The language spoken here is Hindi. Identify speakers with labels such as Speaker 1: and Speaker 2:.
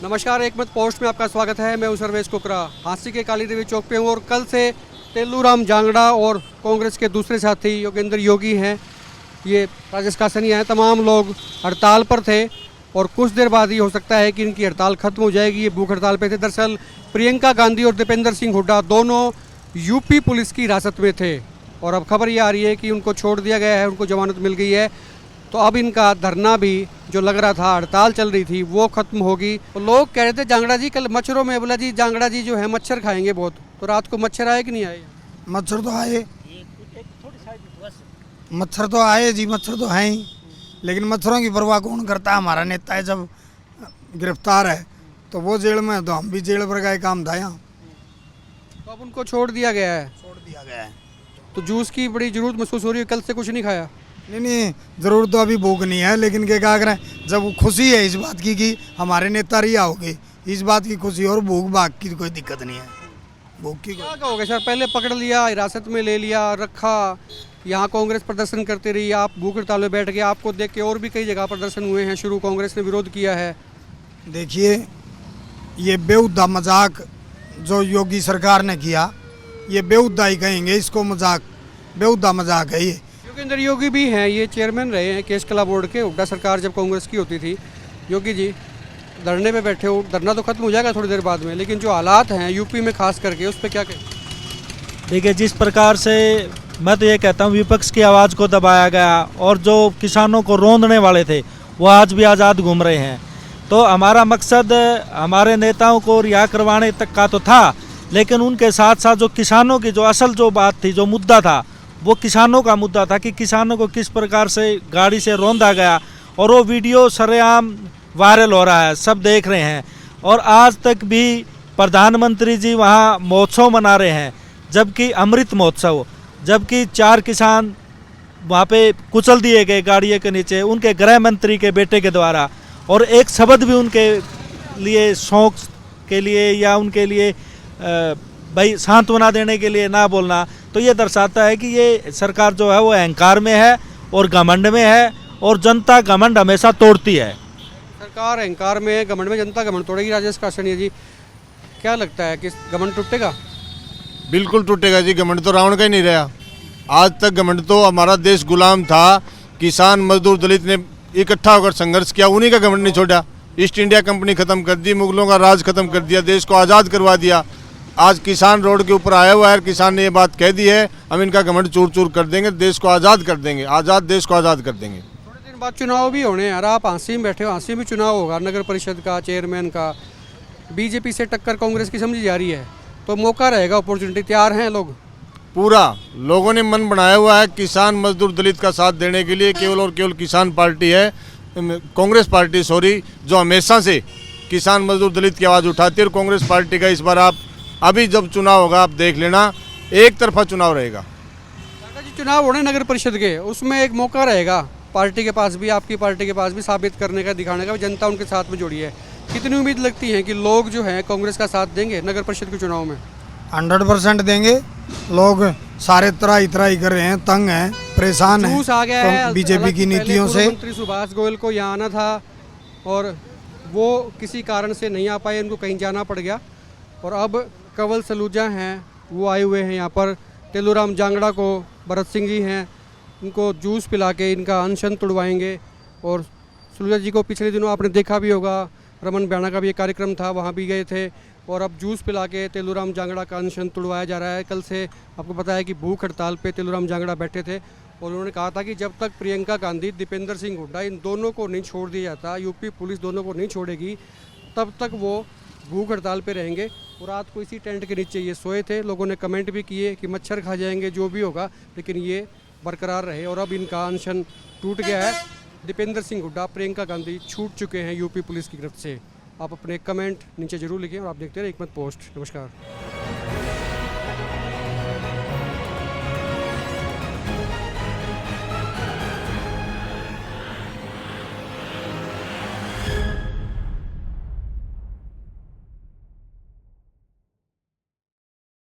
Speaker 1: नमस्कार, एक मत पोस्ट में आपका स्वागत है। मैं हूं सर्वेश कुकरा। हांसी के काली देवी चौक पे हूं और कल से तेलूराम जांगड़ा और कांग्रेस के दूसरे साथी योगेंद्र योगी हैं, ये राजेश कासनिया हैं, तमाम लोग हड़ताल पर थे और कुछ देर बाद ही हो सकता है कि इनकी हड़ताल खत्म हो जाएगी। ये भूख हड़ताल पे थे। दरअसल प्रियंका गांधी और दीपेंद्र सिंह हुड्डा दोनों यूपी पुलिस की हिरासत में थे और अब खबर ये आ रही है कि उनको छोड़ दिया गया है, उनको जमानत मिल गई है। तो अब इनका धरना भी जो लग रहा था, हड़ताल चल रही थी, वो खत्म होगी। तो लोग कह रहे थे जांगड़ा जी कल मच्छरों में, बोला जी जांगड़ा जी जो है मच्छर खाएंगे बहुत। तो रात को मच्छर आए कि नहीं आए?
Speaker 2: मच्छर तो आए, मच्छर तो आए जी, मच्छर तो हैं ही, लेकिन मच्छरों की परवाह कौन करता है? हमारा नेता है, जब गिरफ्तार है तो वो जेल में है, तो हम भी जेल पर गए, काम था यहाँ।
Speaker 1: तो अब उनको छोड़ दिया गया है।
Speaker 2: छोड़ दिया गया है
Speaker 1: तो जूस की बड़ी जरूरत महसूस हो रही है, कल से कुछ नहीं खाया?
Speaker 2: नहीं, जरूर तो अभी भूख नहीं है, लेकिन क्या करें, जब खुशी है इस बात की कि हमारे नेता रिहा हो गए, इस बात की खुशी, और भूख भाग की कोई दिक्कत नहीं है। भूख की
Speaker 1: क्या कहोगे सर? पहले पकड़ लिया, हिरासत में ले लिया, रखा, यहाँ कांग्रेस प्रदर्शन करती रही, आप भूख हड़ताल में बैठ गए, आपको देख के और भी कई जगह प्रदर्शन हुए हैं शुरू, कांग्रेस ने विरोध किया है।
Speaker 2: देखिए, ये बेहुदा मजाक जो योगी सरकार ने किया, ये बेहुदा ही कहेंगे इसको, मजाक, बेहुदा मजाक है ये।
Speaker 1: योगेंद्र योगी भी हैं, ये चेयरमैन रहे हैं केश कला बोर्ड के। हुड्डा सरकार जब कांग्रेस की होती थी, योगी जी धरने पे बैठे हो, धरना तो खत्म हो जाएगा थोड़ी देर बाद में, लेकिन जो हालात हैं यूपी में खास करके, उस पर क्या कहें?
Speaker 3: देखिए, जिस प्रकार से मैं तो ये कहता हूँ विपक्ष की आवाज़ को दबाया गया और जो किसानों को रोंदने वाले थे वो आज भी आज़ाद घूम रहे हैं। तो हमारा मकसद हमारे नेताओं को रिहा करवाने तक का तो था, लेकिन उनके साथ साथ जो किसानों की जो असल जो बात थी, जो मुद्दा था, वो किसानों का मुद्दा था कि किसानों को किस प्रकार से गाड़ी से रौंदा गया, और वो वीडियो सरेआम वायरल हो रहा है, सब देख रहे हैं। और आज तक भी प्रधानमंत्री जी वहाँ महोत्सव मना रहे हैं, जबकि अमृत महोत्सव, जबकि 4 किसान वहाँ पे कुचल दिए गए गाड़ियों के नीचे उनके गृह मंत्री के बेटे के द्वारा, और एक शब्द भी उनके लिए शौक के लिए या उनके लिए भाई सांत्वना देने के लिए ना बोलना, तो ये दर्शाता है कि ये सरकार जो है वो अहंकार में है और घमंड में है, और जनता घमंड हमेशा तोड़ती है।
Speaker 1: सरकार अहंकार में है, घमंड में, जनता घमंड तोड़ेगी। राजेश कासनिया जी, क्या लगता है कि घमंड टूटेगा?
Speaker 4: बिल्कुल टूटेगा जी। घमंड तो रावण का ही नहीं रहा। आज तक घमंड तो हमारा देश गुलाम था, किसान मजदूर दलित ने इकट्ठा होकर संघर्ष किया, उन्हीं का घमंड नहीं छोड़ा। ईस्ट इंडिया कंपनी खत्म कर दी, मुगलों का राज खत्म कर दिया, देश को आज़ाद करवा दिया। आज किसान रोड के ऊपर आया हुआ है, किसान ने ये बात कह दी है, हम इनका घमंड चूर चूर कर देंगे, देश को आज़ाद कर देंगे, आज़ाद देश को आज़ाद कर देंगे।
Speaker 1: थोड़े दिन बाद चुनाव भी होने हैं यार, आप हांसी में बैठे हो, हांसी में चुनाव होगा नगर परिषद का, चेयरमैन का। बीजेपी से टक्कर कांग्रेस की समझी जा रही है, तो मौका रहेगा, अपॉर्चुनिटी, तैयार हैं लोग?
Speaker 4: पूरा लोगों ने मन बनाया हुआ है किसान मजदूर दलित का साथ देने के लिए। केवल और केवल किसान पार्टी है, कांग्रेस पार्टी सॉरी, जो हमेशा से किसान मजदूर दलित की आवाज़ उठाती है। और कांग्रेस पार्टी का इस बार आप अभी जब चुनाव होगा आप देख लेना, एक तरफा चुनाव रहेगा।
Speaker 1: जी, चुनाव होने नगर परिषद के, उसमें एक मौका रहेगा पार्टी के पास भी, आपकी पार्टी के पास भी, साबित करने का, दिखाने का जनता उनके साथ में जुड़ी है। कितनी उम्मीद लगती है कि लोग जो हैं कांग्रेस का साथ देंगे नगर परिषद के चुनाव में?
Speaker 2: 100% देंगे। लोग सारे तराई कर रहे हैं, तंग हैं, परेशान हैं
Speaker 1: जूस आ गया है
Speaker 2: बीजेपी की नीतियों से।
Speaker 1: मंत्री सुभाष गोयल को यहाँ आना था और वो किसी कारण से नहीं आ पाए, उनको कहीं जाना पड़ गया। और अब कंवल सलूजा हैं, वो आए हुए हैं यहाँ पर। तेलूराम जांगड़ा को भरत सिंह जी हैं, उनको जूस पिला के इनका अनशन तुड़वाएंगे। और सलूजा जी को पिछले दिनों आपने देखा भी होगा, रमन बैना का भी एक कार्यक्रम था, वहाँ भी गए थे। और अब जूस पिला के तेलूराम जांगड़ा का अनशन तुड़वाया जा रहा है। कल से आपको पता है कि भूख हड़ताल पे तेलूराम जांगड़ा बैठे थे और उन्होंने कहा था कि जब तक प्रियंका गांधी, दीपेंद्र सिंह हुड्डा, इन दोनों को नहीं छोड़ दिया जाता, यूपी पुलिस दोनों को नहीं छोड़ेगी, तब तक वो भूख हड़ताल पे रहेंगे। और रात को इसी टेंट के नीचे ये सोए थे। लोगों ने कमेंट भी किए कि मच्छर खा जाएंगे, जो भी होगा, लेकिन ये बरकरार रहे और अब इनका अनशन टूट गया है। दीपेंद्र सिंह हुड्डा, प्रियंका गांधी छूट चुके हैं यूपी पुलिस की गिरफ्त से। आप अपने कमेंट नीचे जरूर लिखें और आप देखते रहे एक मत पोस्ट। नमस्कार।